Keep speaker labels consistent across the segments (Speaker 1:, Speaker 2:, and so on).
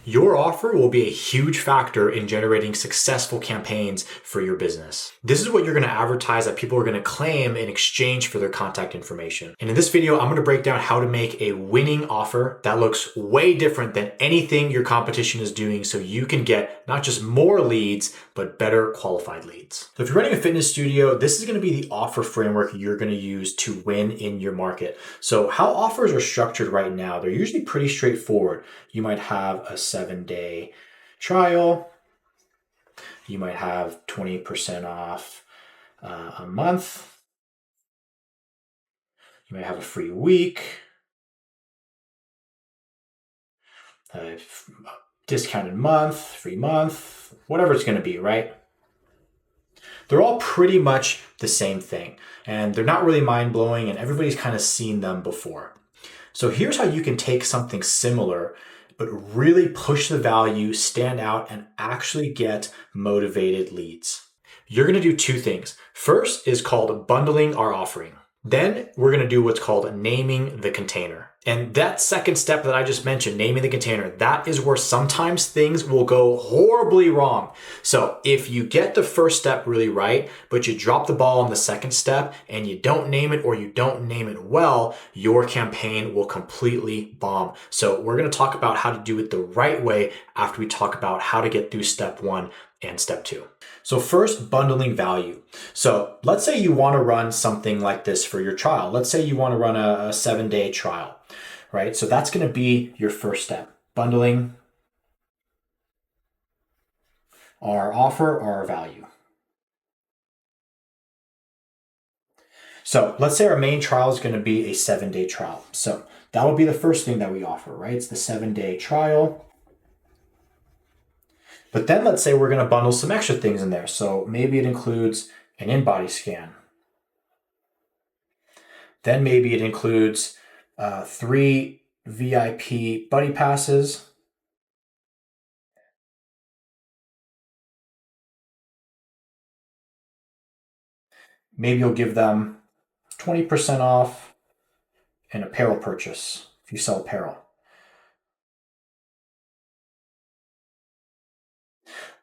Speaker 1: Your offer will be a huge factor in generating successful campaigns for your business. This is what you're going to advertise that people are going to claim in exchange for their contact information. And in this video, I'm going to break down how to make a winning offer that looks way different than anything your competition is doing so you can get not just more leads, but better qualified leads. So if you're running a fitness studio, this is going to be the offer framework you're going to use to win in your market. So how offers are structured right now, they're usually pretty straightforward. You might have a 7-day trial. You might have 20% off a month. You might have a free week, a discounted month, free month, whatever it's going to be, right? They're all pretty much the same thing, and they're not really mind-blowing, and everybody's kind of seen them before. So here's how you can take something similar but really push the value, stand out, and actually get motivated leads. You're going to do two things. First is called bundling our offering. Then we're going to do what's called naming the container. And that second step that I just mentioned, naming the container, that is where sometimes things will go horribly wrong. So if you get the first step really right, but you drop the ball on the second step and you don't name it or you don't name it well, your campaign will completely bomb. So we're going to talk about how to do it the right way after we talk about how to get through step 1 and step 2. So first, bundling value. So let's say you want to run something like this for your trial. Let's say you want to run a 7-day trial, right? So that's going to be your first step, bundling our offer or our value. So let's say our main trial is going to be a 7-day trial. So that would be the first thing that we offer, right? It's the 7-day trial. But then let's say we're going to bundle some extra things in there. So maybe it includes an in-body scan. Then maybe it includes 3 VIP buddy passes. Maybe you'll give them 20% off an apparel purchase if you sell apparel.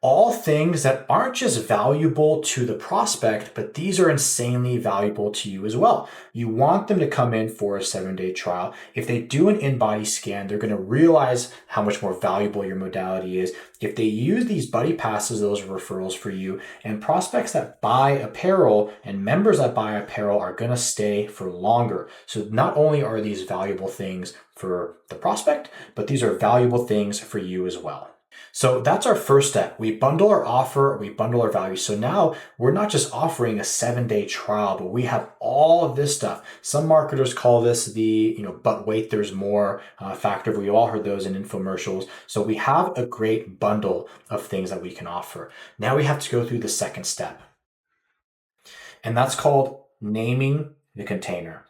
Speaker 1: All things that aren't just valuable to the prospect, but these are insanely valuable to you as well. You want them to come in for a 7-day trial. If they do an in-body scan, they're going to realize how much more valuable your modality is. If they use these buddy passes, those are referrals for you. And prospects that buy apparel and members that buy apparel are going to stay for longer. So not only are these valuable things for the prospect, but these are valuable things for you as well. So that's our first step. We bundle our offer, we bundle our value. So now we're not just offering a 7-day trial, but we have all of this stuff. Some marketers call this the, but wait, there's more factor. We all heard those in infomercials. So we have a great bundle of things that we can offer. Now we have to go through the second step. And that's called naming the container.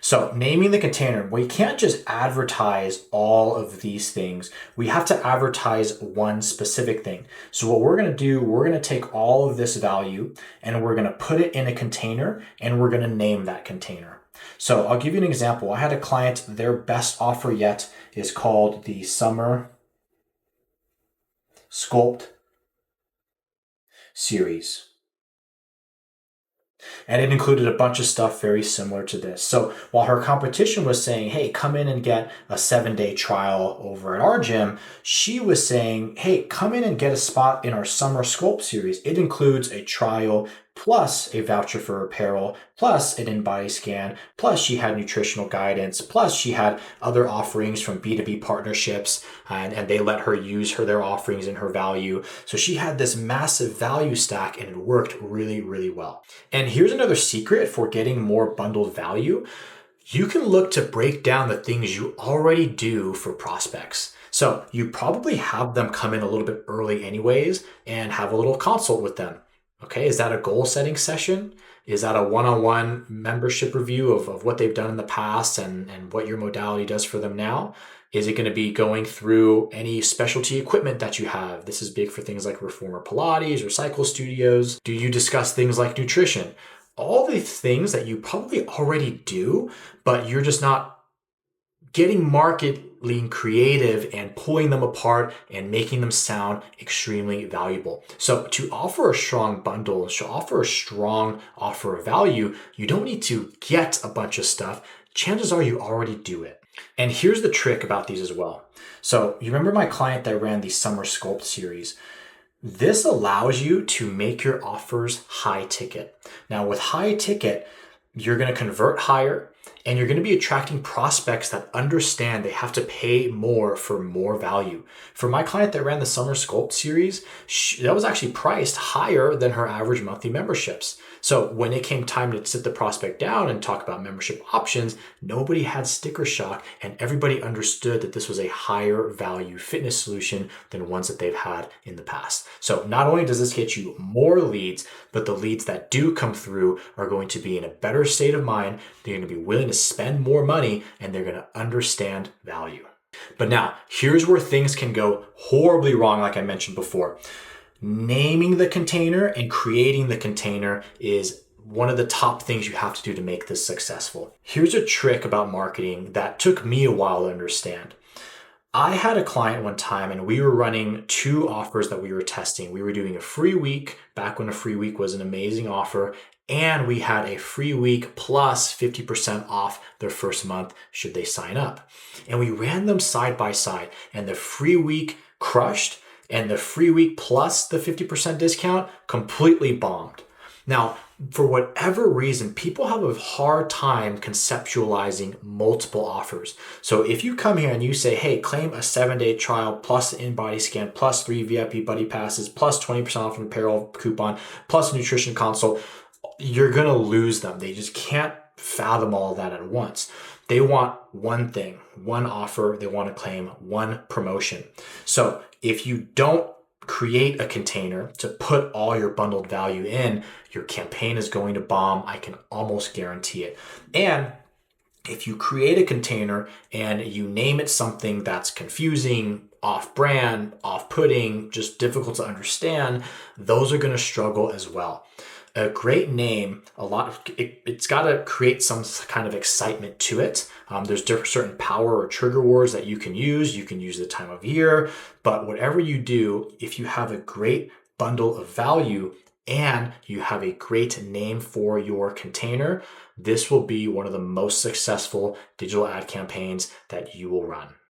Speaker 1: So naming the container, we can't just advertise all of these things. We have to advertise one specific thing. So what we're going to do, we're going to take all of this value and we're going to put it in a container and we're going to name that container. So I'll give you an example. I had a client, their best offer yet is called the Summer Sculpt Series. And it included a bunch of stuff very similar to this. So while her competition was saying, hey, come in and get a 7-day trial over at our gym, she was saying, hey, come in and get a spot in our Summer Sculpt series. It includes a trial plus a voucher for apparel, plus an in-body scan, plus she had nutritional guidance, plus she had other offerings from B2B partnerships, and they let her use their offerings in her value. So she had this massive value stack and it worked really, really well. And here's another secret for getting more bundled value. You can look to break down the things you already do for prospects. So you probably have them come in a little bit early anyways and have a little consult with them. Okay, is that a goal setting session? Is that a one-on-one membership review of what they've done in the past and what your modality does for them now? Is it going to be going through any specialty equipment that you have? This is big for things like Reformer Pilates or cycle studios. Do you discuss things like nutrition? All these things that you probably already do, but you're just not getting market being creative and pulling them apart and making them sound extremely valuable. So to offer a strong bundle, to offer a strong offer of value, you don't need to get a bunch of stuff. Chances are you already do it. And here's the trick about these as well. So you remember my client that ran the Summer Sculpt series? This allows you to make your offers high ticket. Now with high ticket, you're going to convert higher and you're going to be attracting prospects that understand they have to pay more for more value. For my client that ran the Summer Sculpt series, that was actually priced higher than her average monthly memberships. So when it came time to sit the prospect down and talk about membership options, nobody had sticker shock and everybody understood that this was a higher value fitness solution than ones that they've had in the past. So not only does this get you more leads, but the leads that do come through are going to be in a better state of mind. They're going to be willing to spend more money and they're going to understand value. But now here's where things can go horribly wrong, like I mentioned before. Naming the container and creating the container is one of the top things you have to do to make this successful. Here's a trick about marketing that took me a while to understand. I had a client one time and we were running 2 offers that we were testing. We were doing a free week back when a free week was an amazing offer. And we had a free week plus 50% off their first month should they sign up. And we ran them side by side and the free week crushed and the free week plus the 50% discount completely bombed. Now, for whatever reason, people have a hard time conceptualizing multiple offers. So if you come here and you say, hey, claim a 7-day trial plus an in-body scan, plus 3 VIP buddy passes, plus 20% off an apparel coupon, plus a nutrition consult, you're going to lose them. They just can't fathom all of that at once. They want one thing, one offer. They want to claim one promotion. So if you don't create a container to put all your bundled value in, your campaign is going to bomb. I can almost guarantee it. And if you create a container and you name it something that's confusing, off-brand, off-putting, just difficult to understand, those are going to struggle as well. A great name, it's got to create some kind of excitement to it. There's certain power or trigger words that you can use. You can use the time of year, but whatever you do, if you have a great bundle of value and you have a great name for your container, this will be one of the most successful digital ad campaigns that you will run.